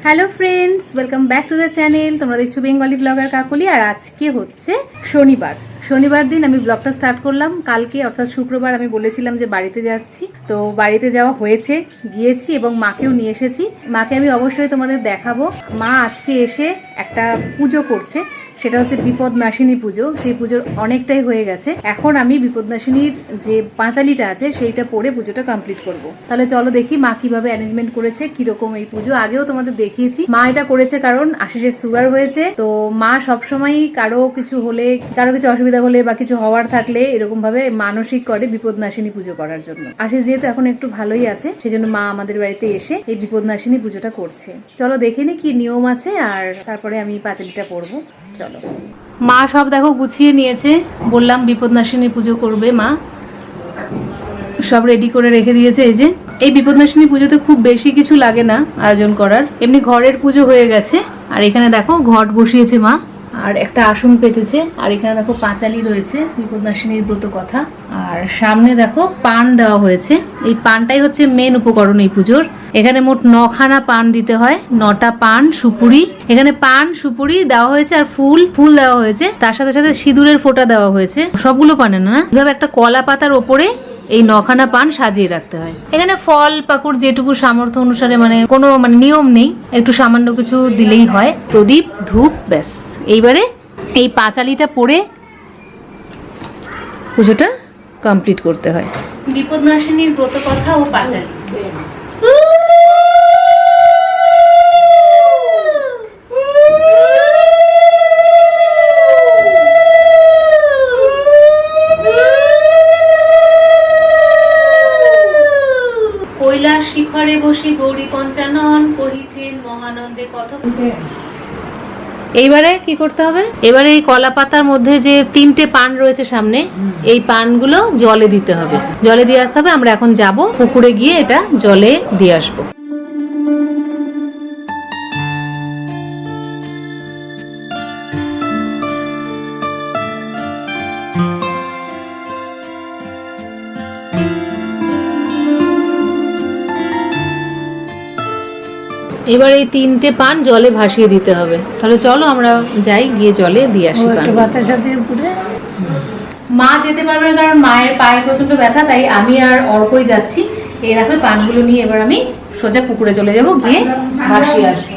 Hello friends, welcome back to the channel. তোমরা দেখছো Bengali blogger কাকলি। আর আজকে হচ্ছে শনিবার দিন আমি ব্লগটা স্টার্ট করলাম। কালকে অর্থাৎ শুক্রবার আমি বলেছিলাম যে বাড়িতে যাচ্ছি, তো বাড়িতে যাওয়া হয়েছে, গিয়েছি এবং মাকেও নিয়ে এসেছি। মাকে আমি অবশ্যই তোমাদের দেখাবো। মা আজকে এসে একটা পুজো করছে, সেটা হচ্ছে বিপদনাশিনী পুজো। সেই পুজোর অনেকটাই হয়ে গেছে, এখন আমি বিপদনাশিনীর যে পাঁচালিটা আছে সেইটা পড়ে পুজোটা কমপ্লিট করব। তাহলে চলো দেখি মা কিভাবে অ্যারেঞ্জমেন্ট করেছে, কিরকম এই পুজো। আগেও তোমাদের দেখিয়েছি। মা এটা করেছে কারণ আশিসের সুগার হয়েছে, তো মা সবসময় কারো কিছু হলে, কারো কিছু অসুবিধা হলে বা কিছু হওয়ার থাকলে এরকম ভাবে মানসিক করে বিপদনাশিনী পুজো করার জন্য। আশিস যেহেতু এখন একটু ভালোই আছে, সেজন্য মা আমাদের বাড়িতে এসে এই বিপদনাশিনী পুজোটা করছে। চলো দেখে নি কি নিয়ম আছে, আর তারপরে আমি পাঁচালিটা পড়বো। চলো। মা সব দেখো গুছিয়ে নিয়েছে, বললাম বিপদনাশিনী পুজো করবে মা, সব রেডি করে রেখে দিয়েছে। এই যে এই বিপদনাশিনী পুজোতে খুব বেশি কিছু লাগে না আয়োজন করার, এমনি ঘরের পুজো হয়ে গেছে। আর এখানে দেখো ঘট বসিয়েছে মা, আর একটা আসন পেতেছে, আর এখানে দেখো পাঁচালি রয়েছে বিপদনাশিনীর ব্রত কথা, আর সামনে দেখো পান দেওয়া হয়েছে। এই পানটাই হচ্ছে মেন উপকরণ এই পুজোর। এখানে মোট 9খানা পান দিতে হয়, 9টা পান, সুপুরি। এখানে পান সুপুরি দেওয়া হয়েছে, আর ফুল দেওয়া হয়েছে, তার সাথে সাথে সিঁদুরের ফোঁটা দেওয়া হয়েছে। সবগুলো পানে না, এভাবে একটা কলা পাতার ওপরে এই 9খানা পান সাজিয়ে রাখতে হয়। এখানে ফল পাকুড় যেটুকু সামর্থ্য অনুসারে, কোনো নিয়ম নেই, একটু সামান্য কিছু দিলেই হয়। প্রদীপ, ধূপ, ব্যাস। এইবারে এই পাঁচালিটা পড়ে পুজোটা কমপ্লিট করতে হয়। বিপদনাশিনীর ব্রত কথা ও পাঁচালি। কৈলাস শিখরে বসি গৌরী পঞ্চানন, কহিছেন মহানন্দে কথ। এইবারে কি করতে হবে, এবারে এই কলা পাতার মধ্যে যে 3টে পান রয়েছে সামনে, এই পানগুলো জলে দিতে হবে, জলে দিয়ে আসতে হবে। আমরা এখন যাব পুকুরে, গিয়ে এটা জলে দিয়ে আসবো। এবার এই 3টে পান জলে ভাসিয়ে দিতে হবে। তাহলে চলো আমরা যাই, গিয়ে জলে দিয়ে আসি। মা যেতে পারবে না কারণ মায়ের পায়ে প্রচন্ড ব্যথা, তাই আমি আর অর্কই যাচ্ছি। এই দেখো পানগুলো নিয়ে এবার আমি সোজা পুকুরে চলে যাব, গিয়ে ভাসিয়ে আসবো।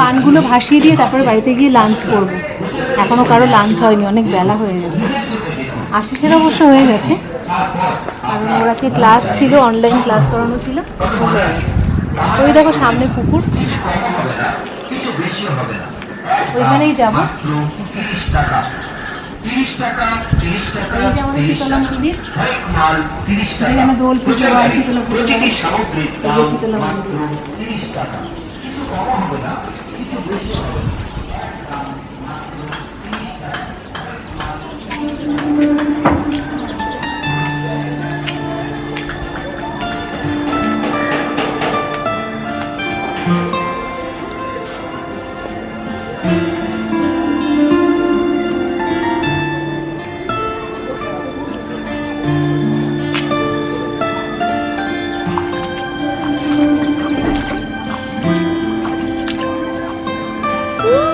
পানগুলো ভাসিয়ে দিয়ে তারপরে বাড়িতে গিয়ে লাঞ্চ করব। এখনও কারো লাঞ্চ হয়নি, অনেক বেলা হয়ে গেছে। আশিসের অবশ্য হয়ে গেছে, কারণ ওর আজকে ক্লাস ছিল, অনলাইন ক্লাস করানো ছিল, হয়ে গেছে। ওই দেখো সামনে পুকুর, ওইখানেই যাবো। এই যে আমাদের শীতলা মন্দির, যেখানে দোল পুজো হয়, শীতলা পুজো হয়, শীতলা মন্দির। Woo!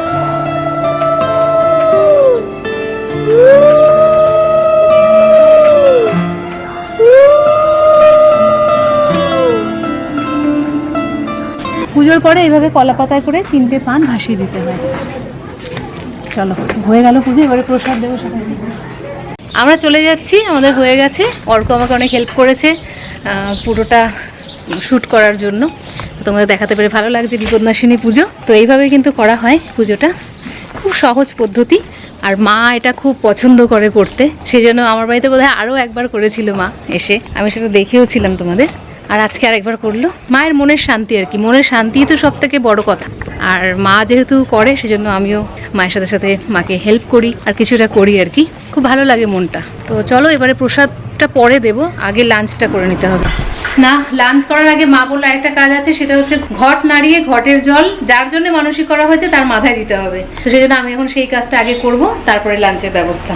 পুজোর পরে এইভাবে কলা পাতায় করে 3টে পান ভাসিয়ে দিতে হয়। চলো, হয়ে গেল পুজো, এবারে প্রসাদ দেবো সেখানে। আমরা চলে যাচ্ছি, আমাদের হয়ে গেছে। অর্ক আমাকে অনেক হেল্প করেছে পুরোটা শ্যুট করার জন্য। তোমাদের দেখাতে পেরে ভালো লাগছে বিপদনাশিনী পুজো। তো এইভাবে কিন্তু করা হয় পুজোটা, খুব সহজ পদ্ধতি। আর মা এটা খুব পছন্দ করে করতে, সেই জন্য আমার বাড়িতে বোধহয় আরও একবার করেছিল মা এসে, আমি সেটা দেখেওছিলাম তোমাদের। আর আজকে আরেকবার করলো। মায়ের মনের শান্তি আর কি, মনের শান্তিই তো সব থেকে বড় কথা। আর মা যেহেতু করে সেজন্য আমিও মায়ের সাথে সাথে মাকে হেল্প করি আর কিছুটা করি আর কি, খুব ভালো লাগে মনটা। তো চলো এবারে প্রসাদটা পরে দেবো, আগে লাঞ্চটা করে নিতে হবে। না, লাঞ্চ করার আগে মা বললো একটা কাজ আছে, সেটা হচ্ছে ঘট নাড়িয়ে ঘটের জল যার জন্য মানসিক করা হয়েছে তার মাথায় দিতে হবে। তো সেই জন্য আমি এখন সেই কাজটা আগে করব, তারপরে লাঞ্চের ব্যবস্থা।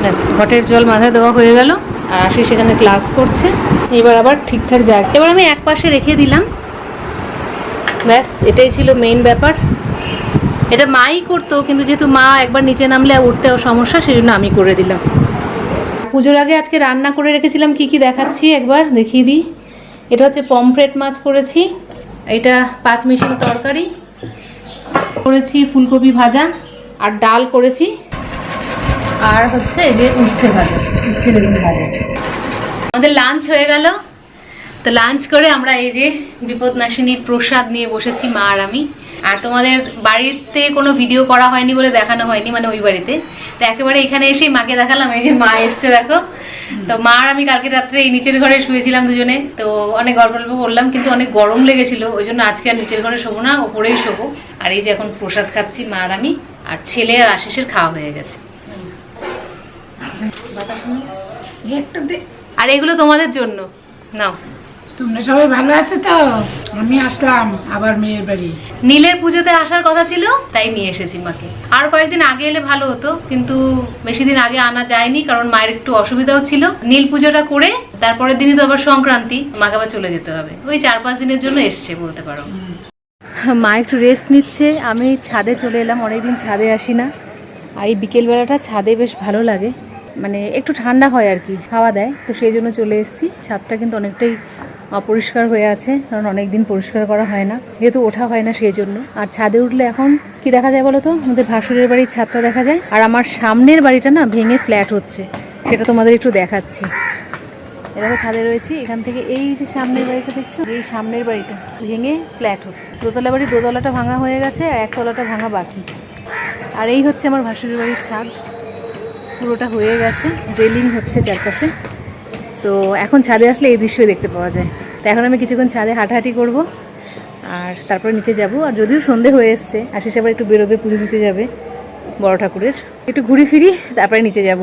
ব্যাস, ঘটের জল মাথায় দেওয়া হয়ে গেল। আর আশিস সেখানে ক্লাস করছে, এবার আবার ঠিকঠাক যায়। এবার আমি এক পাশে রেখে দিলাম, ব্যাস এটাই ছিল মেইন ব্যাপার। এটা মাই করতো, কিন্তু যেহেতু মা একবার নিচে নামলে উঠতেও সমস্যা, সেই জন্য আমি করে দিলাম। পুজোর আগে আজকে রান্না করে রেখেছিলাম, কি কি দেখাচ্ছি একবার দেখিয়ে দিই। এটা হচ্ছে পমফ্রেট মাছ করেছি, এটা 5 মিশালি তরকারি করেছি, ফুলকপি ভাজা আর ডাল করেছি, আর হচ্ছে এই যে উচ্ছে ভাজা, উচ্ছে বেগুন ভাজা। আমাদের লাঞ্চ হয়ে গেল। তো লাঞ্চ করে আমরা এই যে বিপদনাশিনীর প্রসাদ নিয়ে বসেছি মা আর আমি। আর তোমাদের বাড়িতে কোনো ভিডিও করা হয়নি বলে দেখানো হয়নি, মানে ওই বাড়িতে। তো একেবারে এখানে এসেই মাকে দেখালাম, এই যে মা এসছে দেখো। তো মা আর আমি কালকে রাত্রে এই নিচের ঘরে শুয়েছিলাম দুজনে, তো অনেক গল্প করলাম, কিন্তু অনেক গরম লেগেছিল, ওই জন্য আজকে আর নিচের ঘরে শোবো না, ওপরেই শোবো। আর এই যে এখন প্রসাদ খাচ্ছি মা আর আমি, আর ছেলে আর আশিসের খাওয়া হয়ে গেছে। আর এগুলো তোমাদের জন্য নাও। তোমরা সবাই ভালো আছো তো? আমি আসলাম আবার মেয়ের বাড়ি। নীলের পুজোতে আসার কথা ছিল, তাই নিয়ে এসেছি মাকে। আর কয়েকদিন আগে এলে ভালো হতো, কিন্তু বেশি দিন আগে আনা যায়নি, কারণ মায়ের একটু অসুবিধাও ছিল। নীল পুজোটা করে তারপরের দিনই তো আবার সংক্রান্তি, মাকে আবার চলে যেতে হবে। ওই 4-5 দিনের জন্য এসছে বলতে পারো। মা একটু রেস্ট নিচ্ছে, আমি ছাদে চলে এলাম, অনেকদিন ছাদে আসি না। আর এই বিকেলবেলাটা ছাদে বেশ ভালো লাগে, মানে একটু ঠান্ডা হয় আর কি, হাওয়া দেয়, তো সেই জন্য চলে এসেছি। ছাদটা কিন্তু অনেকটাই অপরিষ্কার হয়ে আছে, কারণ অনেক দিন পরিষ্কার করা হয় না, যেহেতু ওঠা হয় না সেই জন্য। আর ছাদে উঠলে এখন কি দেখা যায় বলো তো, আমাদের ভাসুরের বাড়ির ছাদটা দেখা যায়, আর আমার সামনের বাড়িটা না ভেঙে ফ্ল্যাট হচ্ছে, সেটা তোমাদের একটু দেখাচ্ছি। এরকম ছাদে রয়েছি, এখান থেকে এই যে সামনের বাড়িটা দেখছো, এই সামনের বাড়িটা ভেঙে ফ্ল্যাট হচ্ছে। দোতলা বাড়ি, দোতলাটা ভাঙা হয়ে গেছে আর একতলাটা ভাঙা বাকি। আর এই হচ্ছে আমার ভাসুরের বাড়ির ছাদ, পুরোটা হয়ে গেছে, রেলিং হচ্ছে চারপাশে। তো এখন ছাদে আসলে এই দৃশ্যই দেখতে পাওয়া যায়। তো এখন আমি কিছুক্ষণ ছাদে হাঁটাহাঁটি করব, আর তারপরে নিচে যাব। আর যদিও সন্ধে হয়ে এসছে, আশিস আবার একটু বেরোবে, পুজো দিতে যাবে বড় ঠাকুরের, একটু ঘুরে ফিরি, তারপরে নিচে যাব।